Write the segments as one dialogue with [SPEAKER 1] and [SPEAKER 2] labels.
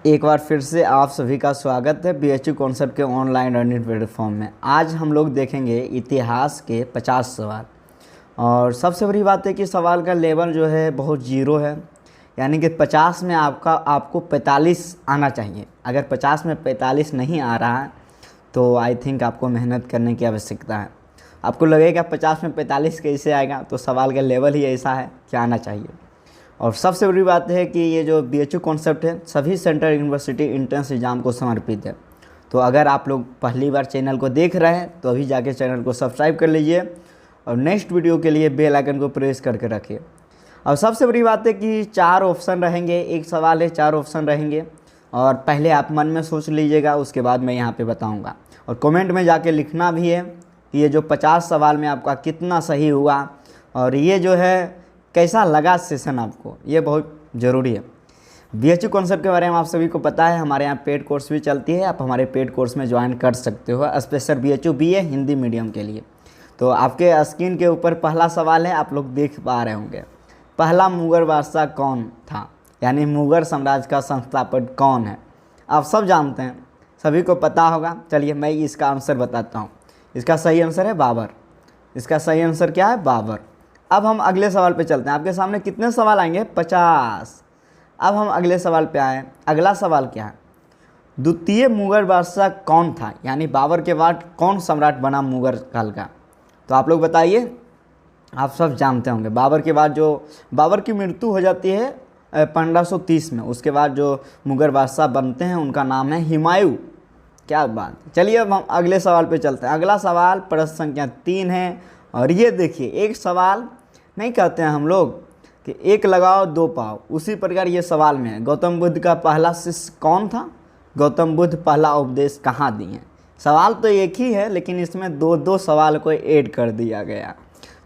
[SPEAKER 1] एक बार फिर से आप सभी का स्वागत है बीएचयू कॉन्सेप्ट के ऑनलाइन लर्निंग प्लेटफॉर्म में। आज हम लोग देखेंगे इतिहास के 50 सवाल। और सबसे बड़ी बात है कि सवाल का लेवल जो है बहुत जीरो है, यानी कि 50 में आपको 45 आना चाहिए। अगर 50 में 45 नहीं आ रहा है तो आई थिंक आपको मेहनत करने की आवश्यकता है। आपको लगेगा 50 में 45 कैसे आएगा, तो सवाल का लेवल ही ऐसा है कि आना चाहिए। और सबसे बड़ी बात है कि ये जो बीएचयू कॉन्सेप्ट है सभी सेंट्रल यूनिवर्सिटी एंट्रेंस एग्ज़ाम को समर्पित है। तो अगर आप लोग पहली बार चैनल को देख रहे हैं तो अभी जाके चैनल को सब्सक्राइब कर लीजिए और नेक्स्ट वीडियो के लिए बेल आइकन को प्रेस करके रखिए। और सबसे बड़ी बात है कि 4 ऑप्शन रहेंगे, एक सवाल है 4 ऑप्शन रहेंगे। और पहले आप मन में सोच लीजिएगा, उसके बाद मैं यहाँ पर बताऊँगा। और कमेंट में जाके लिखना भी है कि ये जो 50 सवाल में आपका कितना सही हुआ और ये जो है कैसा लगा सेशन आपको, ये बहुत ज़रूरी है। बीएचयू कॉन्सेप्ट के बारे में आप सभी को पता है, हमारे यहाँ पेड कोर्स भी चलती है। आप हमारे पेड कोर्स में ज्वाइन कर सकते हो, special BHU BA Hindi medium के लिए। तो आपके स्क्रीन के ऊपर पहला सवाल है, आप लोग देख पा रहे होंगे। पहला मुगल बादशाह कौन था, यानी मुगल साम्राज्य का संस्थापक कौन है? आप सब जानते हैं, सभी को पता होगा। चलिए मैं इसका आंसर बताता हूँ। इसका सही आंसर है बाबर। इसका सही आंसर क्या है? बाबर। अब हम अगले सवाल पे चलते हैं। आपके सामने कितने सवाल आएंगे? 50। अब हम अगले सवाल पे आए। अगला सवाल क्या है? द्वितीय मुगल बादशाह कौन था, यानी बाबर के बाद कौन सम्राट बना मुगल काल का? तो आप लोग बताइए। आप सब जानते होंगे बाबर के बाद जो बाबर की मृत्यु हो जाती है 1530 में, उसके बाद जो मुगल बादशाह बनते हैं उनका नाम है हुमायूं। क्या बात। चलिए अब हम अगले सवाल पे चलते हैं। अगला सवाल प्रश्न संख्या 3 है। और ये देखिए, एक सवाल नहीं कहते हैं हम लोग कि एक लगाओ दो पाओ, उसी प्रकार ये सवाल में है। गौतम बुद्ध का पहला शिष्य कौन था? गौतम बुद्ध पहला उपदेश कहाँ दिए? सवाल तो एक ही है लेकिन इसमें दो सवाल को ऐड कर दिया गया।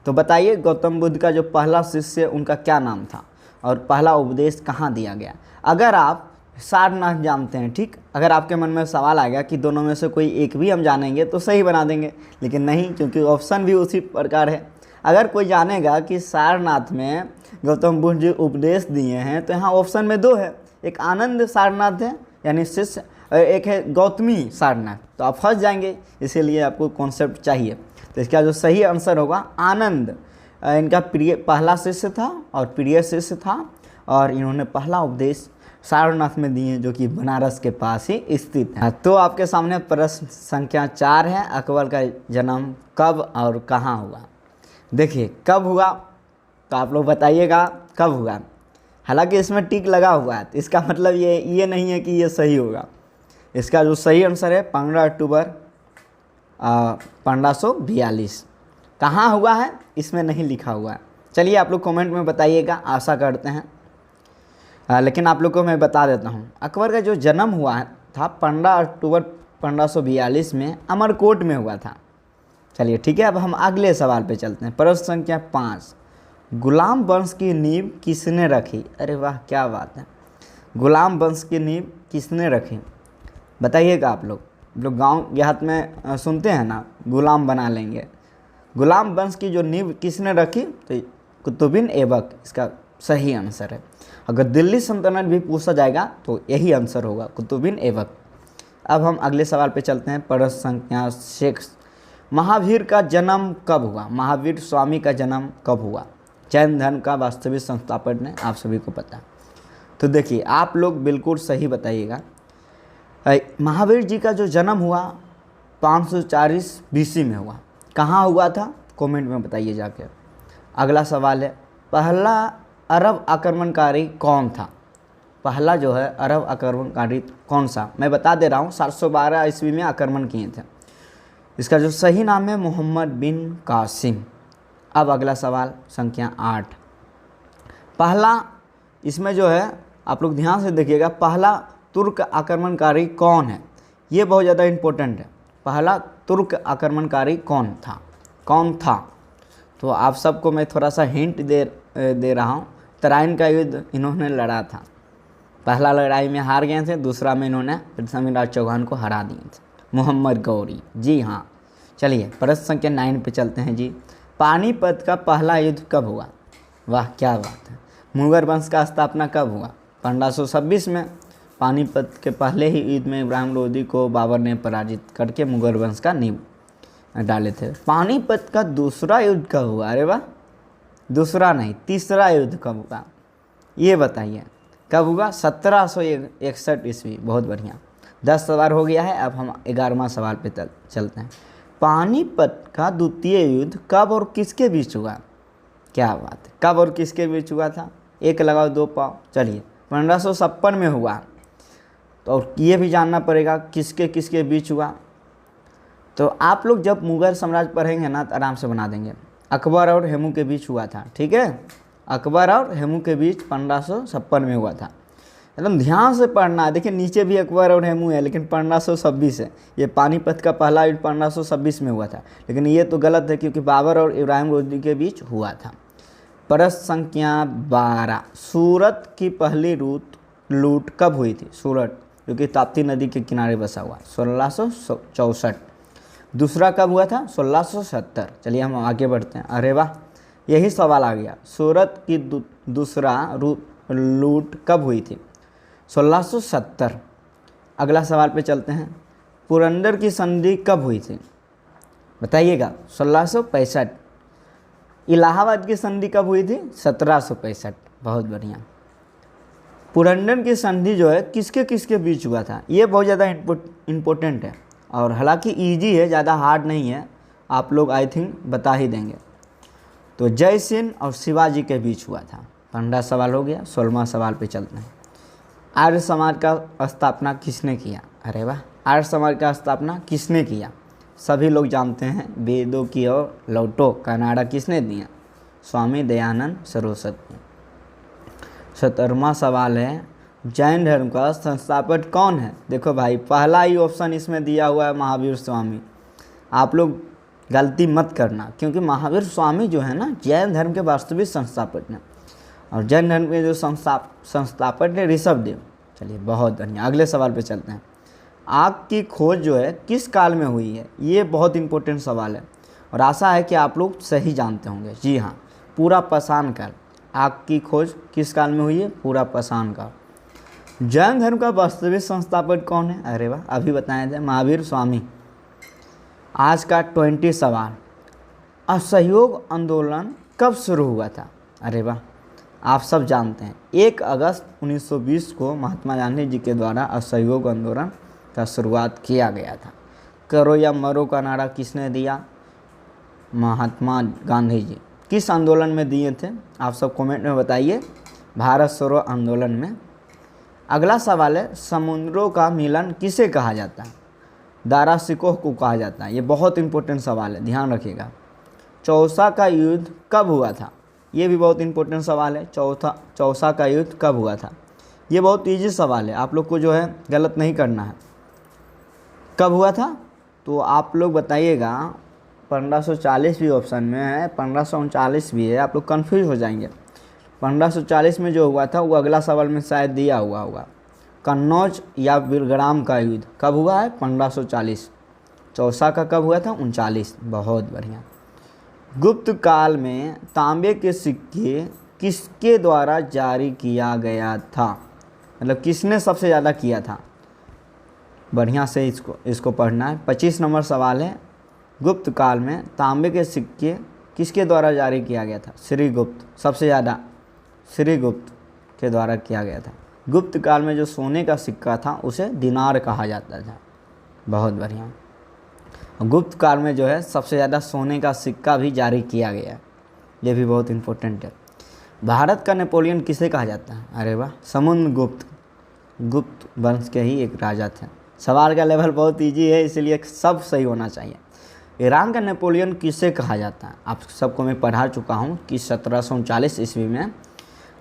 [SPEAKER 1] तो बताइए, गौतम बुद्ध का जो पहला शिष्य उनका क्या नाम था और पहला उपदेश कहाँ दिया गया? अगर आप सारनाथ जानते हैं, ठीक, अगर आपके मन में सवाल आ गया कि दोनों में से कोई एक भी हम जानेंगे तो सही बना देंगे, लेकिन नहीं, क्योंकि ऑप्शन भी उसी प्रकार है। अगर कोई जानेगा कि सारनाथ में गौतम बुद्ध जी उपदेश दिए हैं तो यहाँ ऑप्शन में 2 है। एक आनंद सारनाथ है यानी शिष्य, एक है गौतमी सारनाथ। तो आप फंस जाएंगे, इसीलिए आपको कॉन्सेप्ट चाहिए। तो इसका जो सही आंसर होगा आनंद। इनका प्रिय पहला शिष्य था और प्रिय शिष्य था, और इन्होंने पहला उपदेश सारनाथ में दिए जो कि बनारस के पास ही स्थित है। तो आपके सामने प्रश्न संख्या 4 है। अकबर का जन्म कब और कहाँ हुआ? देखिए कब हुआ तो आप लोग बताइएगा कब हुआ। हालांकि इसमें टिक लगा हुआ है, इसका मतलब ये नहीं है कि ये सही होगा। इसका जो सही आंसर है 15 अक्टूबर 1542। कहाँ हुआ है इसमें नहीं लिखा हुआ है। चलिए आप लोग कमेंट में बताइएगा, आशा करते हैं। लेकिन आप लोग को मैं बता देता हूँ, अकबर का जो जन्म हुआ था 15 अक्टूबर 1542 में अमरकोट में हुआ था। चलिए ठीक है, अब हम अगले सवाल पे चलते हैं। प्रश्न संख्या 5, गुलाम वंश की नींव किसने रखी? अरे वाह, क्या बात है। गुलाम वंश की नींव किसने रखी बताइएगा। आप लोग गांव देहात में सुनते हैं ना, गुलाम बना लेंगे। गुलाम वंश की जो नींव किसने रखी? तो कुतुबुद्दीन ऐबक इसका सही आंसर है। अगर दिल्ली सल्तनत भी पूछा जाएगा तो यही आंसर होगा, कुतुबुद्दीन ऐबक। अब हम अगले सवाल पे चलते हैं। प्रश्न संख्या 6, महावीर का जन्म कब हुआ? महावीर स्वामी का जन्म कब हुआ? जैन धर्म का वास्तविक संस्थापक ने, आप सभी को पता। तो देखिए आप लोग बिल्कुल सही बताइएगा। महावीर जी का जो जन्म हुआ 540 BC में हुआ। कहाँ हुआ था कमेंट में बताइए जाके। अगला सवाल है, पहला अरब आक्रमणकारी कौन था? पहला जो है अरब आक्रमणकारी कौन सा? मैं बता दे रहा हूँ, 712 ईस्वी में आक्रमण किए थे। इसका जो सही नाम है मोहम्मद बिन कासिम। अब अगला सवाल संख्या 8, पहला, इसमें जो है आप लोग ध्यान से देखिएगा, पहला तुर्क आक्रमणकारी कौन है? ये बहुत ज़्यादा इम्पोर्टेंट है। पहला तुर्क आक्रमणकारी कौन था? तो आप सबको मैं थोड़ा सा हिंट दे रहा हूँ। तराइन का युद्ध इन्होंने लड़ा था। पहला लड़ाई में हार गए थे, दूसरा में इन्होंने पृथ्वीराज चौहान को हरा दिए थे, मोहम्मद गौरी। जी हाँ। चलिए प्रश्न संख्या 9 पे चलते हैं जी। पानीपत का पहला युद्ध कब हुआ? वाह क्या बात है। मुगल वंश का स्थापना कब हुआ? 1526 में। पानीपत के पहले ही युद्ध में इब्राहिम लोदी को बाबर ने पराजित करके मुगल वंश का नींव डाले थे। पानीपत का दूसरा युद्ध कब हुआ? अरे वाह, दूसरा नहीं तीसरा युद्ध कब हुआ ये बताइए, कब हुआ? 1761 ईस्वी। बहुत बढ़िया, 10 सवाल हो गया है। अब हम 11वां सवाल पे चलते हैं। पानीपत का द्वितीय युद्ध कब और किसके बीच हुआ? क्या बात है, कब और किसके बीच हुआ था? एक लगाओ दो पाओ। चलिए, 1556 में हुआ। तो और ये भी जानना पड़ेगा किसके किसके बीच हुआ। तो आप लोग जब मुगल साम्राज्य पढ़ेंगे ना तो आराम से बना देंगे। अकबर और हेमू के बीच हुआ था, ठीक है, अकबर और हेमू के बीच 1556 में हुआ था। एकदम ध्यान से पढ़ना है। देखिए नीचे भी अकबर और हेमू है, लेकिन 1526 है। ये पानीपत का पहला युद्ध 1526 में हुआ था, लेकिन ये तो गलत है क्योंकि बाबर और इब्राहिम लोदी के बीच हुआ था। प्रश्न संख्या 12, सूरत की पहली लूट कब हुई थी? सूरत जो कि ताप्ती नदी के किनारे बसा हुआ, 1664। दूसरा कब हुआ था? 1670। चलिए हम आगे बढ़ते हैं। अरे वाह, यही सवाल आ गया। सूरत की दूसरा लूट कब हुई थी? 1670। अगला सवाल पे चलते हैं। पुरंदर की संधि कब हुई थी? बताइएगा। 1665। इलाहाबाद की संधि कब हुई थी? 1765। बहुत बढ़िया। पुरंदर की संधि जो है किसके किसके बीच हुआ था? ये बहुत ज़्यादा इम्पोर्टेंट है और हालांकि इजी है, ज़्यादा हार्ड नहीं है। आप लोग आई थिंक बता ही देंगे। तो जय सिंह और शिवाजी के बीच हुआ था। 15 सवाल हो गया। 16वां सवाल पे चलते हैं। आर्य समाज का स्थापना किसने किया? अरे वाह, आर्य समाज का स्थापना किसने किया? सभी लोग जानते हैं, वेदों की ओर लौटो का नारा किसने दिया? स्वामी दयानंद सरस्वती। 17वां सवाल है, जैन धर्म का संस्थापक कौन है? देखो भाई, पहला ही ऑप्शन इसमें दिया हुआ है महावीर स्वामी। आप लोग गलती मत करना, क्योंकि महावीर स्वामी जो है ना जैन धर्म के वास्तविक संस्थापक हैं, और जैन धर्म के जो संस्थापक है ऋषभदेव। चलिए बहुत बढ़िया। अगले सवाल पे चलते हैं। आग की खोज जो है किस काल में हुई है? ये बहुत इंपॉर्टेंट सवाल है और आशा है कि आप लोग सही जानते होंगे। जी हाँ, पूरा पाषाण काल। आग की खोज किस काल में हुई है? पूरा पाषाण काल। जैन धर्म का वास्तविक संस्थापक कौन है? अरे वाह, अभी बताए थे, महावीर स्वामी। आज का 20 सवाल, असहयोग आंदोलन कब शुरू हुआ था? अरे वाह, आप सब जानते हैं, 1 अगस्त 1920 को महात्मा गांधी जी के द्वारा असहयोग आंदोलन का शुरुआत किया गया था। करो या मरो का नारा किसने दिया? महात्मा गांधी जी। किस आंदोलन में दिए थे? आप सब कमेंट में बताइए। भारत छोड़ो आंदोलन में। अगला सवाल है, समुद्रों का मिलन किसे कहा जाता है? दारा सिकोह को कहा जाता है। ये बहुत इंपॉर्टेंट सवाल है, ध्यान रखिएगा। चौसा का युद्ध कब हुआ था? ये भी बहुत इंपॉर्टेंट सवाल है। चौसा का युद्ध कब हुआ था? ये बहुत इजी सवाल है, आप लोग को जो है गलत नहीं करना है। कब हुआ था? तो आप लोग बताइएगा। 1540 भी ऑप्शन में है, 1539 भी है, आप लोग कन्फ्यूज हो जाएंगे। 1540 में जो हुआ था वो अगला सवाल में शायद दिया हुआ होगा। कन्नौज या बिलग्राम का युद्ध कब हुआ है? 1540। चौसा का कब हुआ था? 39। बहुत बढ़िया। गुप्त काल में तांबे के सिक्के किसके द्वारा जारी किया गया था? मतलब किसने सबसे ज़्यादा किया था? बढ़िया से इसको पढ़ना है। 25 नंबर सवाल है। गुप्त काल में तांबे के सिक्के किसके द्वारा जारी किया गया था? श्रीगुप्त। सबसे ज़्यादा श्रीगुप्त के द्वारा किया गया था। गुप्त काल में जो सोने का सिक्का था उसे दिनार कहा जाता था। बहुत बढ़िया। गुप्त काल में जो है सबसे ज़्यादा सोने का सिक्का भी जारी किया गया है। ये भी बहुत इम्पोर्टेंट है। भारत का नेपोलियन किसे कहा जाता है? अरे वाह, समुद्रगुप्त। गुप्त वंश के ही एक राजा थे। सवाल का लेवल बहुत इजी है, इसलिए सब सही होना चाहिए। ईरान का नेपोलियन किसे कहा जाता है? आप सबको मैं पढ़ा चुका हूँ कि 1739 ईस्वी में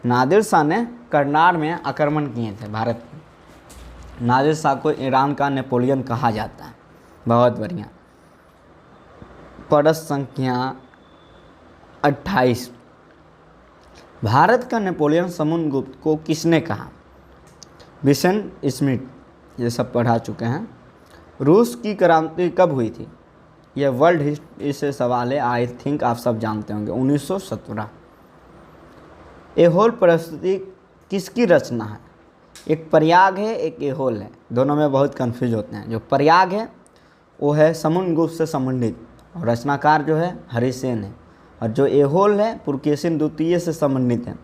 [SPEAKER 1] नादिर शाह ने करनाल में आक्रमण किए थे भारत में। नादिर शाह को ईरान का नेपोलियन कहा जाता है। बहुत बढ़िया। प्रश्न संख्या 28, भारत का नेपोलियन समुद्रगुप्त को किसने कहा? Vincent Smith. ये सब पढ़ा चुके हैं। रूस की क्रांति कब हुई थी? यह वर्ल्ड हिस्ट्री से सवाल है, आई थिंक आप सब जानते होंगे। 1917। एहोल प्रस्तुति किसकी रचना है? एक प्रयाग है, एक एहोल है, दोनों में बहुत कन्फ्यूज होते हैं। जो प्रयाग है वो है समुद्रगुप्त से संबंधित और रचनाकार जो है हरिसेन है। और जो एहोल है पुलकेशिन द्वितीय से संबंधित है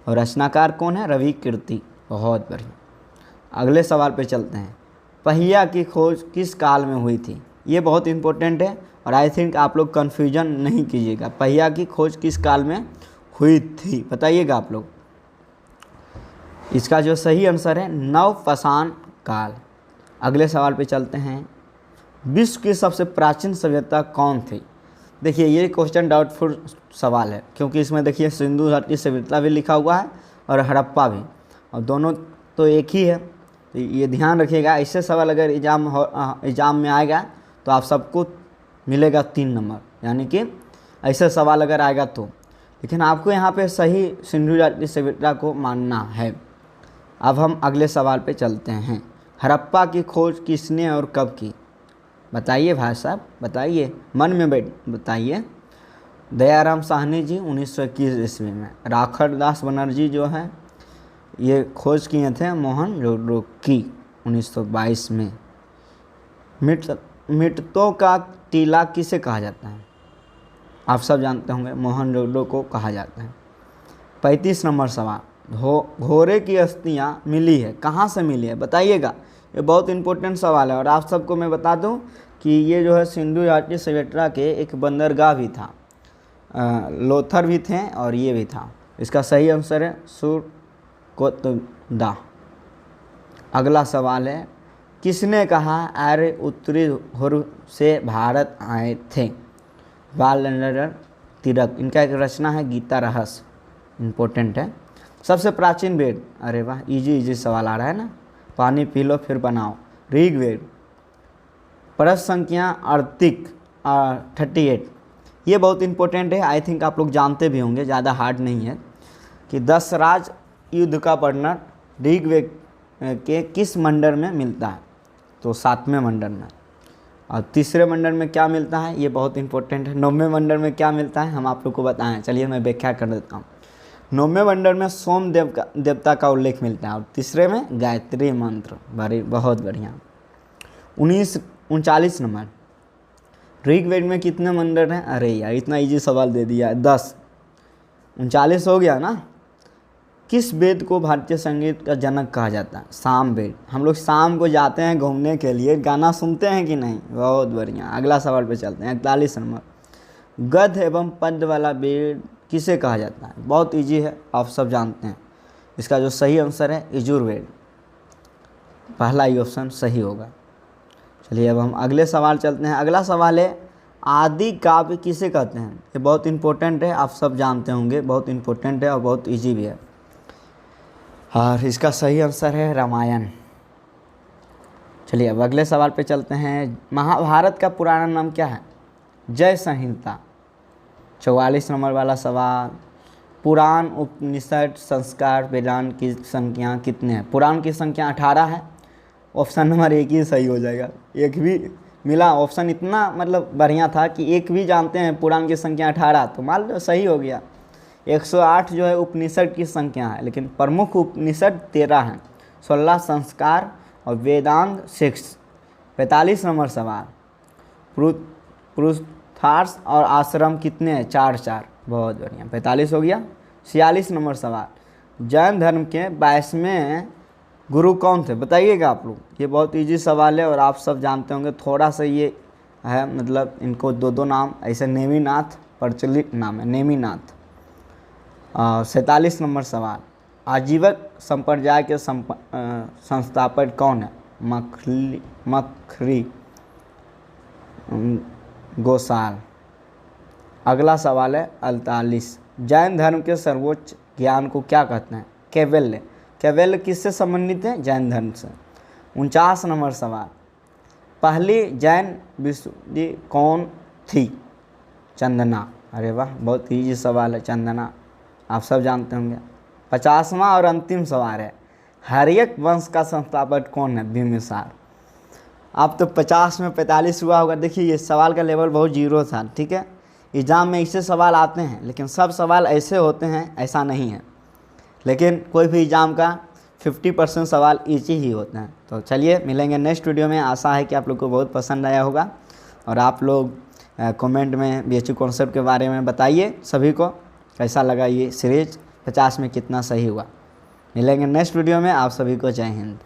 [SPEAKER 1] और रचनाकार कौन है? रवि कीर्ति। बहुत बढ़िया। अगले सवाल पे चलते हैं। पहिया की खोज किस काल में हुई थी? ये बहुत इंपॉर्टेंट है और आई थिंक आप लोग कन्फ्यूजन नहीं कीजिएगा। पहिया की खोज किस काल में हुई थी बताइएगा आप लोग। इसका जो सही आंसर है नवपाषाण काल। अगले सवाल पे चलते हैं। विश्व की सबसे प्राचीन सभ्यता कौन थी? देखिए ये क्वेश्चन डाउटफुल सवाल है क्योंकि इसमें देखिए सिंधु घाटी सभ्यता भी लिखा हुआ है और हड़प्पा भी, और दोनों तो एक ही है। तो ये ध्यान रखिएगा। ऐसे सवाल अगर एग्जाम में आएगा तो आप सबको मिलेगा 3 नंबर, यानी कि ऐसे सवाल अगर आएगा तो। लेकिन आपको यहाँ पे सही सिंधु घाटी सभ्यता को मानना है। अब हम अगले सवाल पे चलते हैं। हड़प्पा की खोज किसने और कब की? बताइए भाई साहब, बताइए, मन में बैठ बताइए। दयाराम साहनी जी 1921 ईस्वी में। राखड़ दास बनर्जी जो है ये खोज किए थे मोहनजोदड़ो की 1922 में। मिट्टो का टीला किसे कहा जाता है? आप सब जानते होंगे, मोहनजोदड़ो को कहा जाता है। 35 नंबर सवाल। घोड़े की अस्थियां मिली है, कहाँ से मिली है बताइएगा। ये बहुत इंपॉर्टेंट सवाल है और आप सबको मैं बता दूं कि ये जो है सिंधु घाटी सभ्यता के एक बंदरगाह भी था, लोथर भी थे और ये भी था। इसका सही आंसर है सुरकोतदा। अगला सवाल है। किसने कहा आर्य उत्तरी ध्रुव से भारत आए थे? बालगंगाधर तिलक। इनका एक रचना है गीता रहस्य, इम्पोर्टेंट है। सबसे प्राचीन वेद, अरे वाह इजी सवाल आ रहा है ना। पानी पी लो फिर बनाओ। ऋग्वेद। प्रश्न संख्या 38। ये बहुत इंपॉर्टेंट है, आई थिंक आप लोग जानते भी होंगे, ज़्यादा हार्ड नहीं है। कि 10 राज युद्ध का वर्णन ऋग्वेद के किस मंडल में मिलता है? तो 7वें मंडल में। और तीसरे मंडल में क्या मिलता है? ये बहुत इंपॉर्टेंट है। 9वें मंडल में क्या मिलता है हम आप लोग को बताएं। चलिए मैं व्याख्या कर देता हूँ। 9वें मंडल में सोम देवता का उल्लेख मिलता है और तीसरे में गायत्री मंत्र। बहुत बढ़िया। 39 नंबर। ऋग्वेद में कितने मंडल हैं? अरे यार इतना इजी सवाल दे दिया है। 10। 39 हो गया ना। किस वेद को भारतीय संगीत का जनक कहा जाता है? साम वेद। हम लोग शाम को जाते हैं घूमने के लिए, गाना सुनते हैं कि नहीं? बहुत बढ़िया। अगला सवाल पे चलते हैं। 41 नंबर। गद्य एवं पद्य वाला वेद किसे कहा जाता है? बहुत इजी है, आप सब जानते हैं। इसका जो सही आंसर है यजुर्वेद। पहला ही ऑप्शन सही होगा। चलिए अब हम अगले सवाल चलते हैं। अगला सवाल है आदि काव्य किसे कहते हैं? ये बहुत इंपॉर्टेंट है, आप सब जानते होंगे, बहुत इंपॉर्टेंट है और बहुत इजी भी है। और इसका सही आंसर है रामायण। चलिए अब अगले सवाल पे चलते हैं। महाभारत का पुराना नाम क्या है? जय संहिता। 44 नंबर वाला सवाल। पुराण उपनिषद संस्कार वेदांत की संख्या कितने हैं? पुराण की संख्या 18 है। ऑप्शन नंबर 1 ही सही हो जाएगा। एक भी मिला ऑप्शन, इतना मतलब बढ़िया था कि एक भी जानते हैं पुराण की संख्या 18, तो मान लो सही हो गया। 108 जो है उपनिषद की संख्या है, लेकिन प्रमुख उपनिषद 13 हैं। 16 संस्कार और वेदांत 6। 45 नंबर सवाल। पुरुषार्थ और आश्रम कितने हैं? 4। बहुत बढ़िया, 45 हो गया। 46 नंबर सवाल। जैन धर्म के 22वें गुरु कौन थे बताइएगा आप लोग। ये बहुत इजी सवाल है और आप सब जानते होंगे। थोड़ा सा ये है, मतलब इनको 2 नाम ऐसे, नेमिनाथ प्रचलित नाम है, नेमिनाथ। 47 नंबर सवाल। आजीवक संप्रदाय के संस्थापक कौन है? मखरी गोसाल। अगला सवाल है 48। जैन धर्म के सर्वोच्च ज्ञान को क्या कहते हैं? कैवल्य। कैवल्य किससे संबंधित है? जैन धर्म से। 49 नंबर सवाल। पहली जैन विशुद्धि कौन थी? चंदना। अरे वाह बहुत इजी सवाल है, चंदना आप सब जानते होंगे। 50वां और अंतिम सवाल है। हर्यक वंश का संस्थापक कौन है? बिंबिसार। अब तो 50 में 45 हुआ होगा। देखिए ये सवाल का लेवल बहुत जीरो था, ठीक है। एग्ज़ाम में ऐसे सवाल आते हैं, लेकिन सब सवाल ऐसे होते हैं ऐसा नहीं है। लेकिन कोई भी एग्ज़ाम का 50% सवाल इजी ही होते हैं। तो चलिए मिलेंगे नेक्स्ट वीडियो में। आशा है कि आप लोग को बहुत पसंद आया होगा और आप लोग कमेंट में BHU कॉन्सेप्ट के बारे में बताइए सभी को कैसा लगा ये सीरीज, 50 में कितना सही हुआ। मिलेंगे नेक्स्ट वीडियो में। आप सभी को जय हिंद।